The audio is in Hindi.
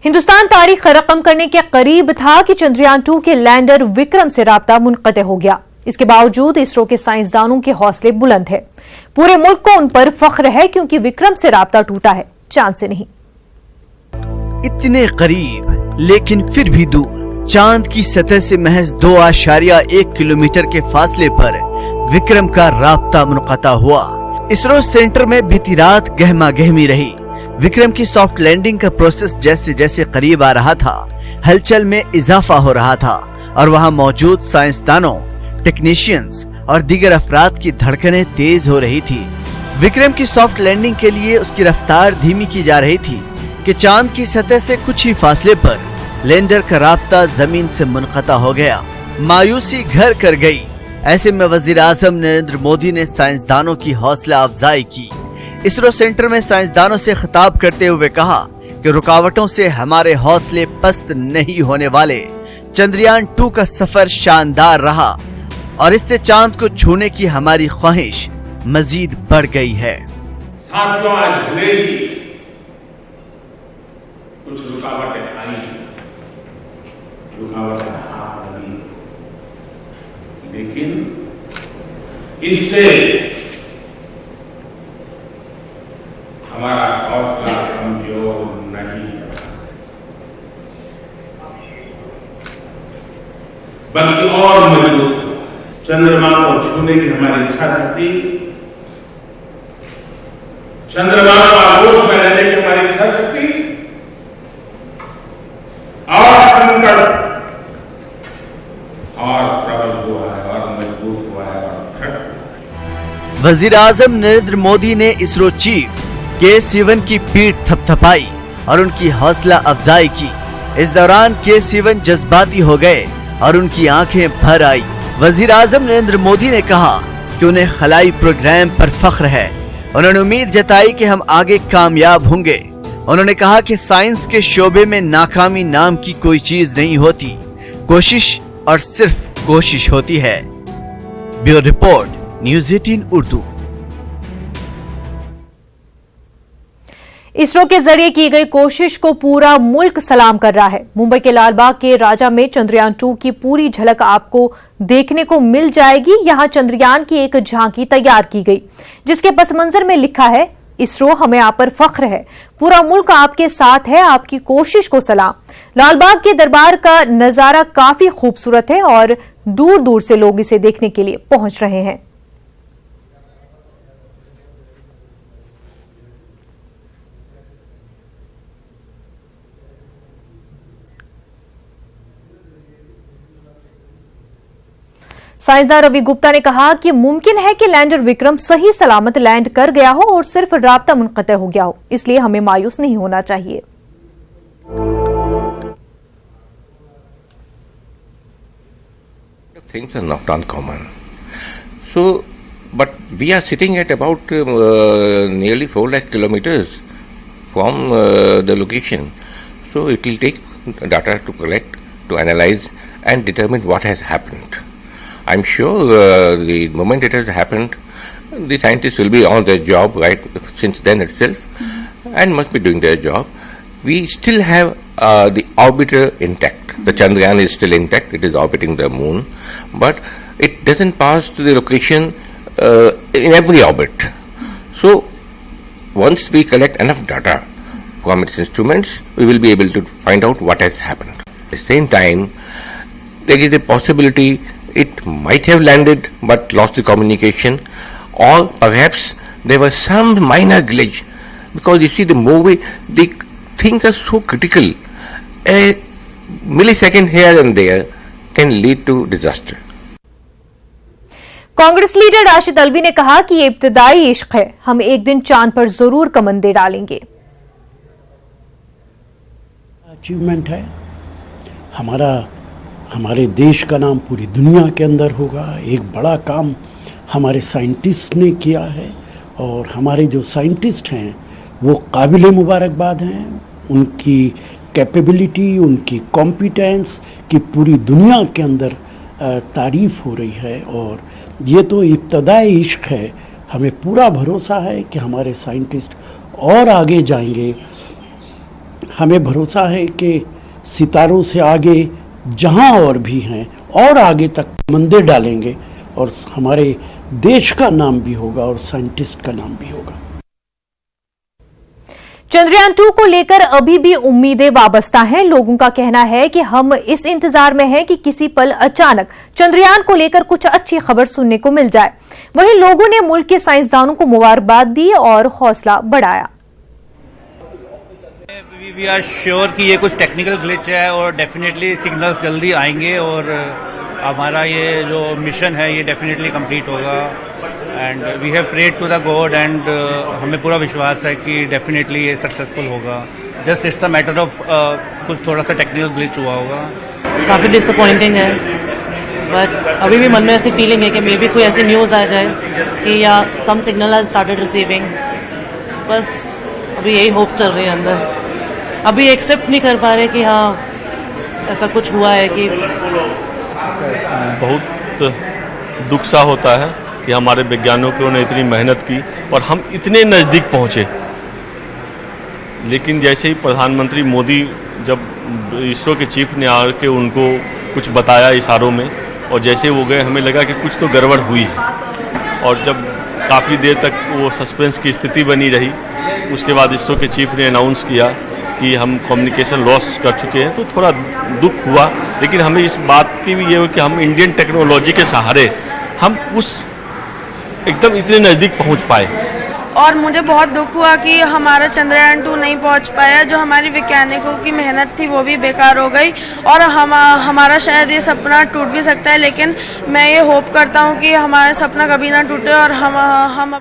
हिंदुस्तान तारीख रकम करने के करीब था कि चंद्रयान 2 के लैंडर विक्रम से राब्ता मुनक़ते हो गया। इसके बावजूद इसरो के साइंसदानों के हौसले बुलंद है। पूरे मुल्क को उन पर फख्र है क्योंकि विक्रम से राब्ता टूटा है, चांद से नहीं। इतने करीब लेकिन फिर भी दूर, चांद की सतह से महज 2.1 किलोमीटर के फासले पर विक्रम का राब्ता मुनक़ता हुआ। इसरो सेंटर में बीती रात गहमा गहमी रही। विक्रम की सॉफ्ट लैंडिंग का प्रोसेस जैसे जैसे करीब आ रहा था, हलचल में इजाफा हो रहा था और वहां मौजूद साइंसदानों, टेक्नीशियंस और दीगर अफराद की धड़कनें तेज हो रही थी। विक्रम की सॉफ्ट लैंडिंग के लिए उसकी रफ्तार धीमी की जा रही थी कि चांद की सतह से कुछ ही फासले पर लैंडर का राब्ता जमीन से मुनक़ता हो गया। मायूसी घर कर गई। ऐसे में वजीर आजम नरेंद्र मोदी ने साइंसदानों की हौसला अफजाई की। इसरो सेंटर में साइंसदानों से खिताब करते हुए कहा कि रुकावटों से हमारे हौसले पस्त नहीं होने वाले। चंद्रयान 2 का सफर शानदार रहा और इससे चांद को छूने की हमारी ख्वाहिश मजीद बढ़ गई है। साथियों, आज भले ही कुछ रुकावटें आई, रुकावटें आ रही, लेकिन इससे हमारा हौसला कमजोर नहीं, बल्कि और मजबूत। चंद्रमा को छूने की हमारी इच्छा शक्ति, चंद्रमा को आगोश में रहने की हमारी इच्छा शक्ति और संकल्प और प्रबल हुआ है और मजबूत हुआ है और दृढ़। वजीर आजम नरेंद्र मोदी ने इसरो चीफ के-सिवन की पीठ थपथपाई और उनकी हौसला अफजाई की। इस दौरान के-सिवन जज्बाती हो गए और उनकी आंखें भर आई। वजीर आजम नरेंद्र मोदी ने कहा कि उन्हें खलाई प्रोग्राम पर फख्र है। उन्होंने उम्मीद जताई कि हम आगे कामयाब होंगे। उन्होंने कहा कि साइंस के शोबे में नाकामी नाम की कोई चीज नहीं होती, कोशिश और सिर्फ कोशिश होती है। Bureau report, news 18 Urdu. ISRO के जरिए की गई कोशिश को पूरा मुल्क सलाम कर रहा है। मुंबई के लालबाग के राजा में चंद्रयान 2 की पूरी झलक आपको देखने को मिल जाएगी। यहां चंद्रयान की एक झांकी तैयार की गई जिसके पस मंजर में लिखा है, इसरो हमें आप पर फख्र है, पूरा मुल्क आपके साथ है, आपकी कोशिश को सलाम। लालबाग के दरबार का नजारा काफी खूबसूरत है और दूर दूर से लोग इसे देखने के लिए पहुंच रहे हैं। साइंसदान रवि गुप्ता ने कहा कि मुमकिन है कि लैंडर विक्रम सही सलामत लैंड कर गया हो और सिर्फ राब्ता मुनक़ते हो गया हो, इसलिए हमें मायूस नहीं होना चाहिए। Things are not uncommon. So, but we are sitting at about nearly 4 lakh kilometers from the location. So it will take data to collect, to analyze and determine what has happened. I'm sure the moment it has happened, the scientists will be on their job right since then itself and must be doing their job. We still have the orbiter intact. The Chandrayaan is still intact. It is orbiting the moon, but it doesn't pass to the location in every orbit. So once we collect enough data from its instruments, we will be able to find out what has happened. At the same time, there is a possibility it might have landed but lost the communication, or perhaps there was some minor glitch, because you see the movie, the things are so critical. A millisecond here and there can lead to disaster. Congress leader Rashid Alvi ने कहा कि ये इब्तिदाई इश्क है, हम एक दिन चांद पर जरूर कमंदे डालेंगे। अचीवमेंट है हमारे देश का नाम पूरी दुनिया के अंदर होगा। एक बड़ा काम हमारे साइंटिस्ट ने किया है और हमारे जो साइंटिस्ट हैं वो काबिल मुबारकबाद हैं। उनकी कैपेबिलिटी, उनकी कॉम्पिटेंस की पूरी दुनिया के अंदर तारीफ हो रही है और ये तो इब्तदाई इश्क है। हमें पूरा भरोसा है कि हमारे साइंटिस्ट और आगे जाएंगे हमें भरोसा है कि सितारों से आगे जहां और भी हैं और आगे तक मंदिर डालेंगे और हमारे देश का नाम भी होगा और साइंटिस्ट का नाम भी होगा। चंद्रयान 2 को लेकर अभी भी उम्मीदें वाबस्ता हैं। लोगों का कहना है कि हम इस इंतजार में हैं कि किसी पल अचानक चंद्रयान को लेकर कुछ अच्छी खबर सुनने को मिल जाए। वहीं लोगों ने मुल्क के साइंसदानों को मुबारकबाद दी और हौसला बढ़ाया। वी आर श्योर कि ये कुछ टेक्निकल ग्लिच है और डेफिनेटली सिग्नल्स जल्दी आएंगे और हमारा ये जो मिशन है ये डेफिनेटली कंप्लीट होगा and we have prayed to the God and हमें पूरा विश्वास है कि डेफिनेटली ये सक्सेसफुल होगा। Just it's a matter of कुछ थोड़ा सा टेक्निकल ग्लिच हुआ होगा। काफ़ी डिसअपॉइंटिंग है बट अभी भी मन में ऐसी फीलिंग है कि मे बी कोई ऐसी न्यूज़ आ जाए कि या सम सिग्नल हैज स्टार्टेड रिसीविंग। बस अभी यही होप्स चल रही है अंदर। अभी एक्सेप्ट नहीं कर पा रहे कि हाँ ऐसा कुछ हुआ है कि बहुत दुख सा होता है कि हमारे वैज्ञानिकों ने इतनी मेहनत की और हम इतने नज़दीक पहुँचे, लेकिन जैसे ही प्रधानमंत्री मोदी जब इसरो के चीफ ने आके उनको कुछ बताया इशारों में और जैसे वो गए हमें लगा कि कुछ तो गड़बड़ हुई है। और जब काफ़ी देर तक वो सस्पेंस की स्थिति बनी रही, उसके बाद इसरो के चीफ ने अनाउंस किया कि हम कम्युनिकेशन लॉस कर चुके हैं, तो थोड़ा दुख हुआ। लेकिन हमें इस बात की भी ये हो कि हम इंडियन टेक्नोलॉजी के सहारे हम उस एकदम इतने नज़दीक पहुंच पाए। और मुझे बहुत दुख हुआ कि हमारा चंद्रयान 2 नहीं पहुंच पाया। जो हमारी वैज्ञानिकों की मेहनत थी वो भी बेकार हो गई और हमारा शायद ये सपना टूट भी सकता है, लेकिन मैं ये होप करता हूं कि हमारा सपना कभी ना टूटे और हम